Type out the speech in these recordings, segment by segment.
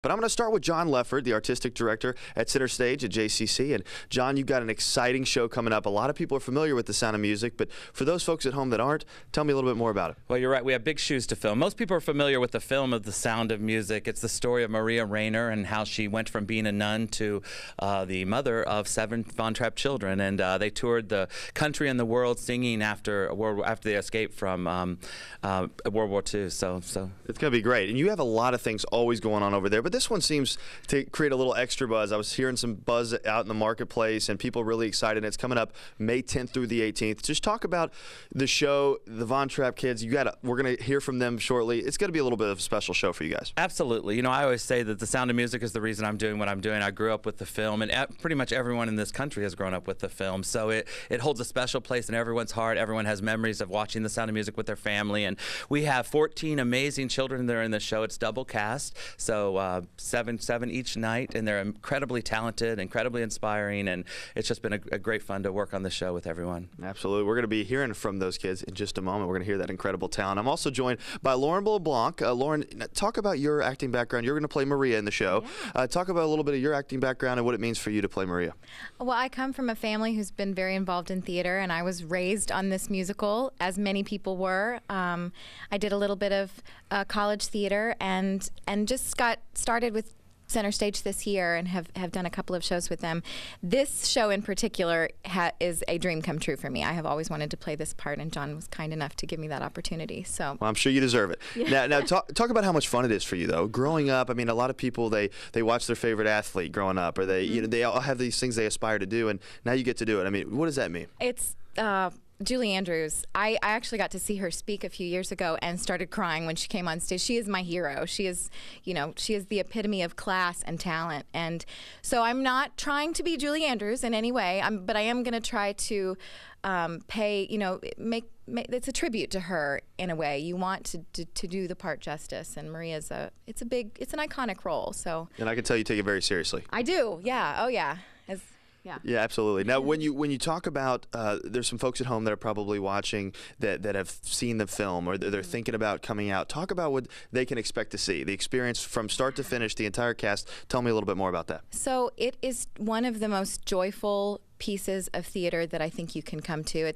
But I'm going to start with John Lefford, the artistic director at CenterStage at JCC. And John, you've got an exciting show coming up. A lot of people are familiar with The Sound of Music, but for those folks at home that aren't, tell me a little bit more about it. Well, you're right. We have big shoes to fill. Most people are familiar with the film of The Sound of Music. It's the story of Maria Rayner and how she went from being a nun to the mother of 7 Von Trapp children. And they toured the country and the world singing after they escaped from World War II. So it's going to be great. And you have a lot of things always going on over there, but this one seems to create a little extra buzz. I was hearing some buzz out in the marketplace and people really excited. It's coming up May 10th through the 18th. Just talk about the show, the Von Trapp kids. We're going to hear from them shortly. It's going to be a little bit of a special show for you guys. Absolutely. You know, I always say that The Sound of Music is the reason I'm doing what I'm doing. I grew up with the film, and pretty much everyone in this country has grown up with the film. So it holds a special place in everyone's heart. Everyone has memories of watching The Sound of Music with their family. And we have 14 amazing children that are in the show. It's double cast, so seven each night, and they're incredibly talented, incredibly inspiring, and it's just been a great fun to work on the show with everyone. Absolutely. We're going to be hearing from those kids in just a moment. We're going to hear that incredible talent. I'm also joined by Lauren LeBlanc. Lauren, talk about your acting background. You're going to play Maria in the show. Yeah. Talk about a little bit of your acting background and what it means for you to play Maria. Well, I come from a family who's been very involved in theater, and I was raised on this musical, as many people were. I did a little bit of college theater and just got started with CenterStage this year and have done a couple of shows with them. This show in particular is a dream come true for me. I have always wanted to play this part, and John was kind enough to give me that opportunity. So, well, I'm sure you deserve it. Yeah. Now talk about how much fun it is for you, though. Growing up, I mean, a lot of people they watch their favorite athlete growing up, or they all have these things they aspire to do, and now you get to do it. I mean, what does that mean? It's Julie Andrews. I actually got to see her speak a few years ago and started crying when she came on stage. She is my hero. She is the epitome of class and talent. And so I'm not trying to be Julie Andrews in any way, but I am going to try to pay, it's a tribute to her in a way. You want to do the part justice, and Maria's it's an iconic role. So. And I can tell you take it very seriously. I do. Yeah. Oh yeah. Yeah, absolutely. Now, when you talk about, there's some folks at home that are probably watching that have seen the film, or they're thinking about coming out. Talk about what they can expect to see, the experience from start to finish, the entire cast. Tell me a little bit more about that. So it is one of the most joyful pieces of theater that I think you can come to.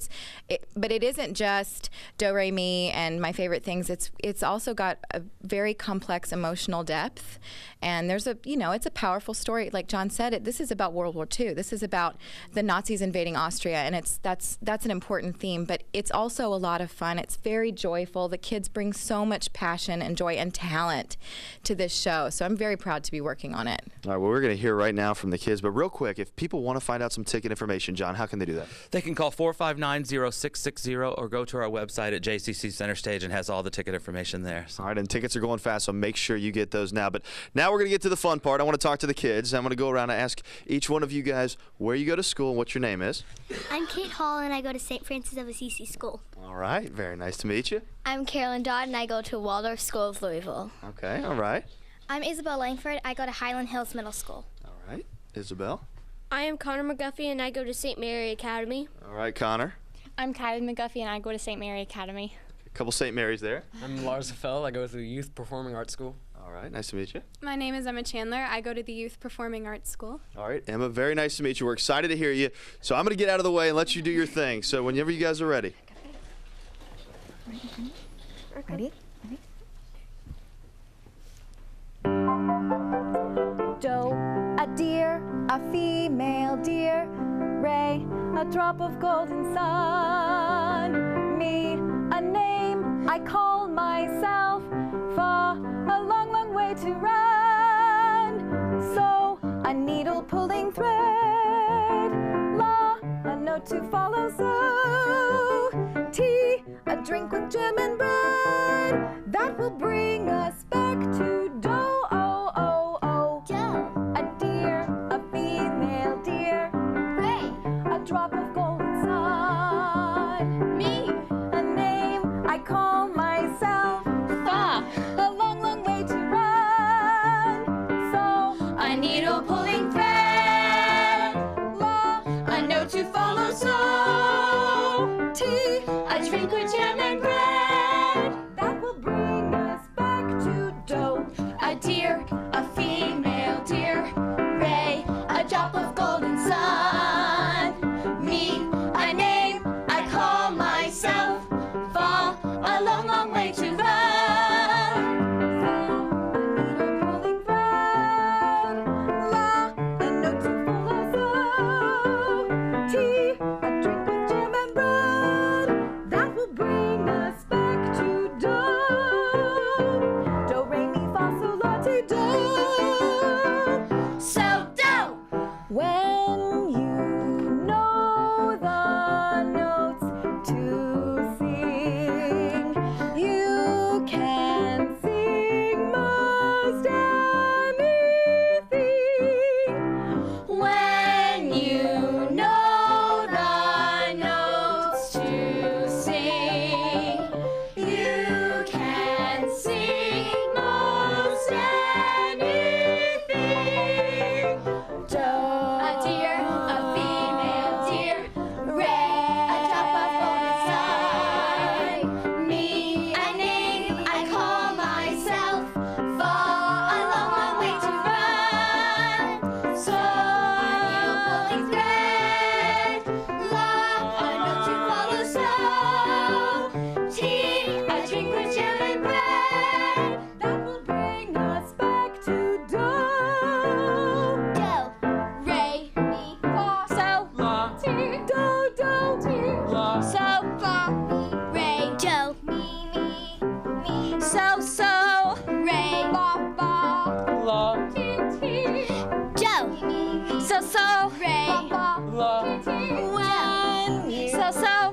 But it isn't just do re mi and my favorite things. It's also got a very complex emotional depth, and there's it's a powerful story. Like John said, this is about World War II. This is about the Nazis invading Austria, and that's an important theme. But it's also a lot of fun. It's very joyful. The kids bring so much passion and joy and talent to this show. So I'm very proud to be working on it. All right. Well, we're going to hear right now from the kids. But real quick, if people want to find out some ticket information, John, how can they do that? They can call 459-0660 or go to our website at JCC CenterStage, and has all the ticket information there. All right, and tickets are going fast, so make sure you get those now. But now we're going to get to the fun part. I want to talk to the kids. I'm going to go around and ask each one of you guys where you go to school and what your name is. I'm Kate Hall, and I go to St. Francis of Assisi School. All right, very nice to meet you. I'm Carolyn Dodd, and I go to Waldorf School of Louisville. Okay, all right. I'm Isabel Langford. I go to Highland Hills Middle School. All right, Isabel. I am Connor McGuffey, and I go to St. Mary Academy. All right, Connor. I'm Kylie McGuffey, and I go to St. Mary Academy. A couple St. Mary's there. I'm Lars Fell. I go to the Youth Performing Arts School. All right, nice to meet you. My name is Emma Chandler. I go to the Youth Performing Arts School. All right, Emma, very nice to meet you. We're excited to hear you. So I'm going to get out of the way and let you do your thing. So whenever you guys are ready. Ready? Doe, a deer, a female deer. Ray, a drop of golden sun. Me, a name I call myself. Far, a long, long way to run. So, a needle pulling thread. La, a note to follow. So, tea, a drink with jam and bread. That will bring us back to dough. Drop of golden sun. Me, a name I call myself. Far, a long, long way to run. So, a needle pulling thread. La, a note to follow. So, tea, a drink with jam and bread. That will bring us back to dough. A deer, a field. so, Ray. Fa, La. when you so,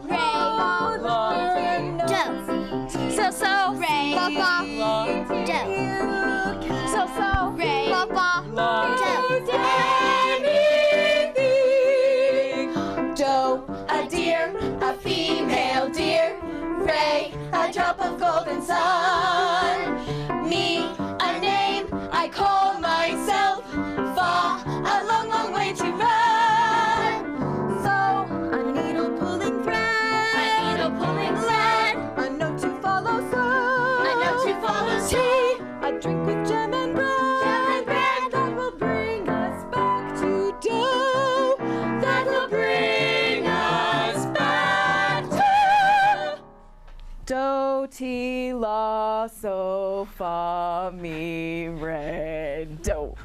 Ray. follow the notes, so, Ray. La. Do. you can so, Ray. La. Do. anything. Doe, a deer, a female deer. Ray, a drop of golden sun. Me, a name I call myself. Fa, a long, long way to run. So, a needle pulling thread. A needle pulling thread. A note to follow soon. A note to follow Tea, a drink with jam and bread. Jam and bread. That will bring us back to dough. That will bring us back to do, ti, la, so, fa, mi, re, do.